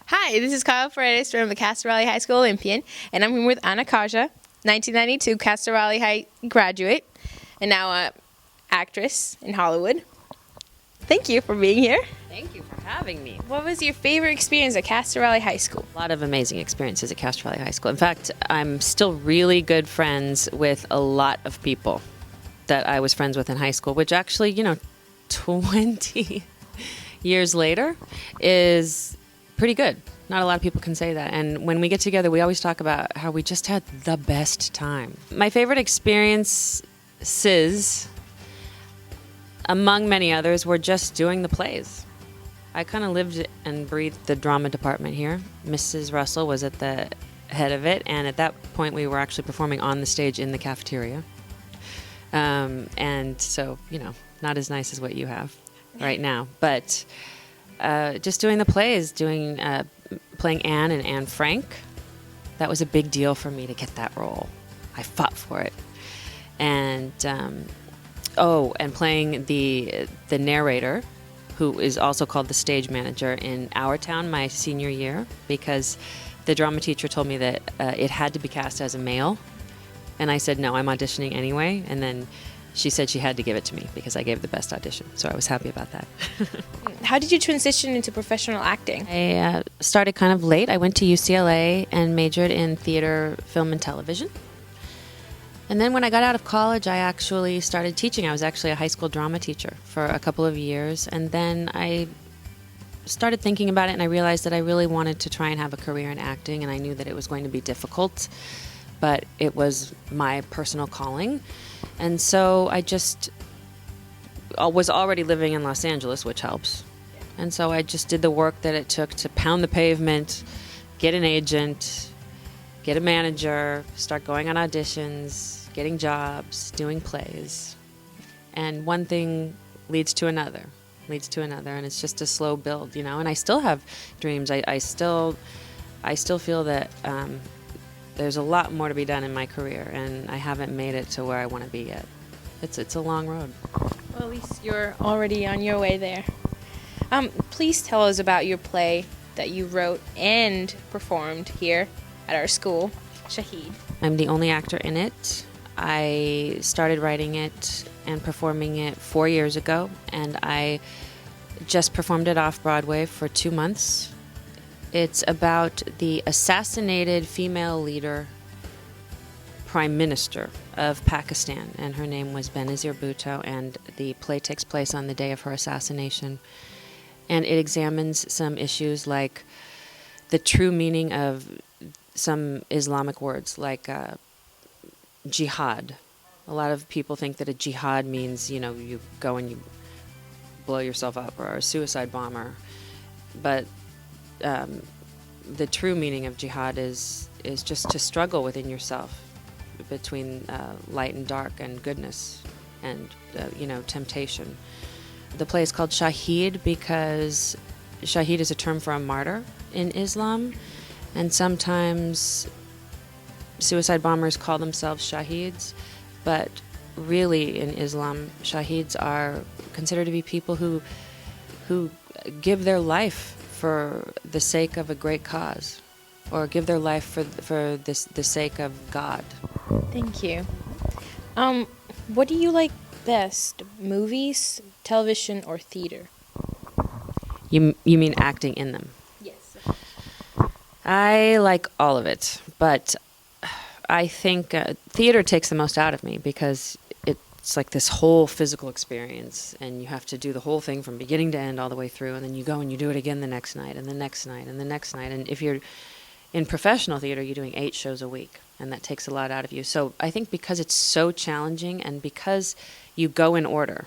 Hi, this is Kyle Paredes from the Castro Valley High School Olympian, and I'm here with Anna Khaja, 1992 Castro Valley High graduate, and now an actress in Hollywood. Thank you for being here. Thank you for having me. What was your favorite experience at Castro Valley High School? A lot of amazing experiences at Castro Valley High School. In fact, I'm still really good friends with a lot of people that I was friends with in high school, which actually, 20 years later is pretty good. Not a lot of people can say that. And when we get together, we always talk about how we just had the best time. My favorite experiences, among many others, were just doing the plays. I kind of lived and breathed the drama department here. Mrs. Russell was at the head of it, and at that point we were actually performing on the stage in the cafeteria. And so, not as nice as what you have right now. But just doing the plays, playing Anne and Anne Frank, that was a big deal for me to get that role. I fought for it. And and playing the narrator, who is also called the stage manager in our town my senior year, because the drama teacher told me that it had to be cast as a male. And I said, no, I'm auditioning anyway. And then she said she had to give it to me because I gave the best audition. So I was happy about that. How did you transition into professional acting? I started kind of late. I went to UCLA and majored in theater, film, and television. And then when I got out of college, I actually started teaching. I was actually a high school drama teacher for a couple of years. And then I started thinking about it, and I realized that I really wanted to try and have a career in acting, and I knew that it was going to be difficult, but it was my personal calling. And so I just was already living in Los Angeles, which helps. And so I just did the work that it took to pound the pavement, get an agent, get a manager, start going on auditions, getting jobs, doing plays. And one thing leads to another, and it's just a slow build, And I still have dreams. I still feel that there's a lot more to be done in my career, and I haven't made it to where I want to be yet. It's a long road. Well, at least you're already on your way there. Please tell us about your play that you wrote and performed here at our school, Shahid. I'm the only actor in it. I started writing it and performing it 4 years ago, and I just performed it off-Broadway for 2 months. It's about the assassinated female leader, prime minister of Pakistan, and her name was Benazir Bhutto, and the play takes place on the day of her assassination. And it examines some issues like the true meaning of some Islamic words, like jihad. A lot of people think that a jihad means, you go and you blow yourself up, or a suicide bomber. But the true meaning of jihad is just to struggle within yourself between light and dark, and goodness and temptation. The play is called Shahid because Shahid is a term for a martyr in Islam, and sometimes suicide bombers call themselves shahids, but really in Islam, shahids are considered to be people who give their life for the sake of a great cause, or give their life for the sake of God. Thank you. What do you like best, movies, television, or theater? You mean acting in them? Yes. I like all of it, but I think theater takes the most out of me because it's like this whole physical experience, and you have to do the whole thing from beginning to end all the way through, and then you go and you do it again the next night, and the next night, and the next night. And if you're in professional theater, you're doing 8 shows a week, and that takes a lot out of you. So I think because it's so challenging, and because you go in order,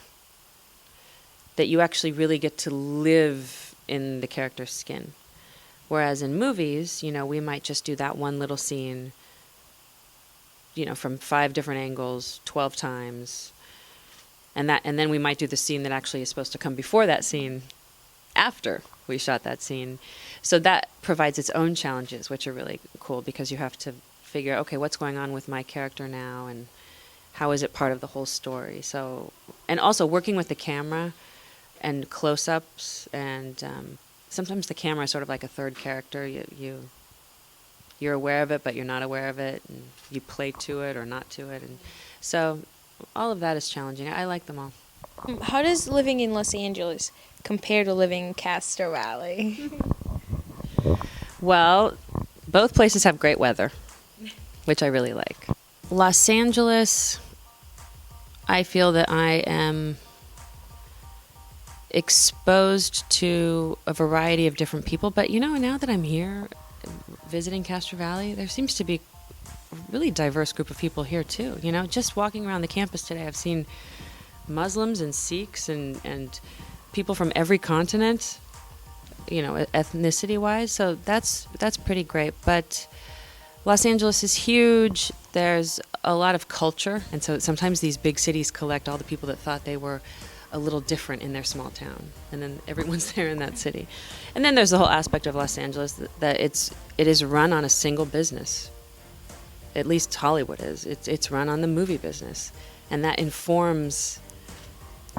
that you actually really get to live in the character's skin. Whereas in movies, we might just do that one little scene, from 5 different angles, 12 times. And then we might do the scene that actually is supposed to come before that scene after we shot that scene. So that provides its own challenges, which are really cool, because you have to figure, okay, what's going on with my character now, and how is it part of the whole story? So, and also working with the camera and close-ups and sometimes the camera is sort of like a third character. You're aware of it, but you're not aware of it, and you play to it or not to it, and so all of that is challenging. I like them all. How does living in Los Angeles compare to living in Castro Valley? Well, both places have great weather, which I really like. Los Angeles, I feel that I am exposed to a variety of different people, but now that I'm here visiting Castro Valley, there seems to be a really diverse group of people here too. Just walking around the campus today, I've seen Muslims and Sikhs and people from every continent, ethnicity wise, so that's pretty great. But Los Angeles is huge. There's a lot of culture, and so sometimes these big cities collect all the people that thought they were a little different in their small town, and then everyone's there in that city. And then there's the whole aspect of Los Angeles that it is run on a single business. At least Hollywood is. It's run on the movie business, and that informs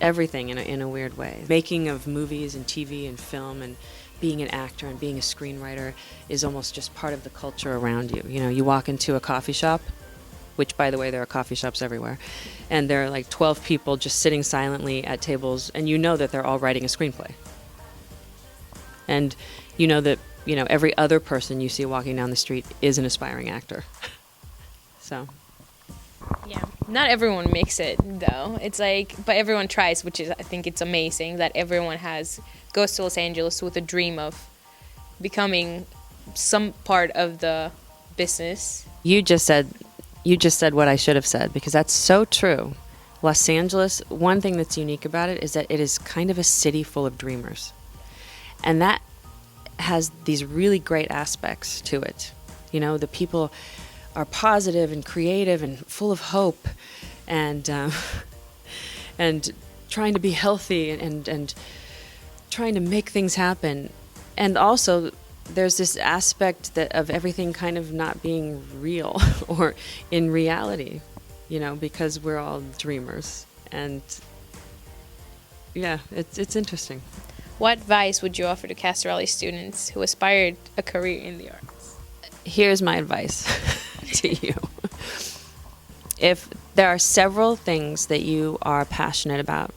everything in a weird way. Making of movies and TV and film and being an actor and being a screenwriter is almost just part of the culture around you. You walk into a coffee shop, which, by the way, there are coffee shops everywhere, and there are like 12 people just sitting silently at tables, and that they're all writing a screenplay. And that every other person you see walking down the street is an aspiring actor. So Yeah, not everyone makes it though. It's like, but everyone tries, which is, I think it's amazing that everyone goes to Los Angeles with a dream of becoming some part of the business. You just said what I should have said, because that's so true. Los Angeles, one thing that's unique about it is that it is kind of a city full of dreamers. And that has these really great aspects to it. The people are positive and creative and full of hope, and and trying to be healthy and trying to make things happen. And also there's this aspect of everything kind of not being real or in reality, because we're all dreamers. And yeah, it's interesting. What advice would you offer to Castro Valley students who aspired a career in the arts? Here's my advice to you. If there are several things that you are passionate about,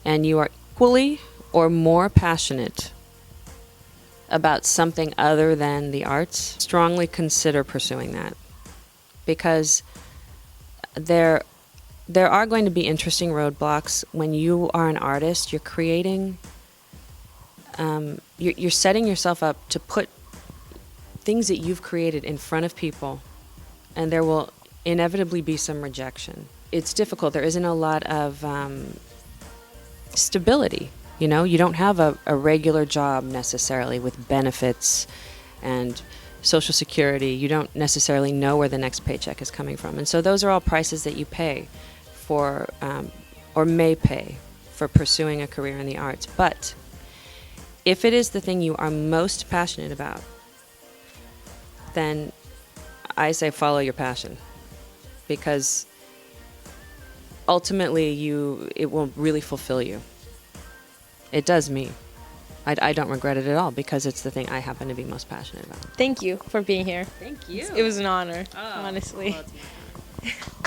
and you are equally or more passionate about something other than the arts, strongly consider pursuing that, because there are going to be interesting roadblocks when you are an artist. You're creating, you're setting yourself up to put things that you've created in front of people, and there will inevitably be some rejection. It's difficult. There isn't a lot of stability. You don't have a regular job necessarily with benefits and Social Security. You don't necessarily know where the next paycheck is coming from. And so those are all prices that you pay for, or may pay for pursuing a career in the arts. But if it is the thing you are most passionate about, then I say follow your passion, because ultimately it will really fulfill you. It does me. I don't regret it at all, because it's the thing I happen to be most passionate about. Thank you for being here. Thank you. It was an honor, honestly. Well, it's my honor.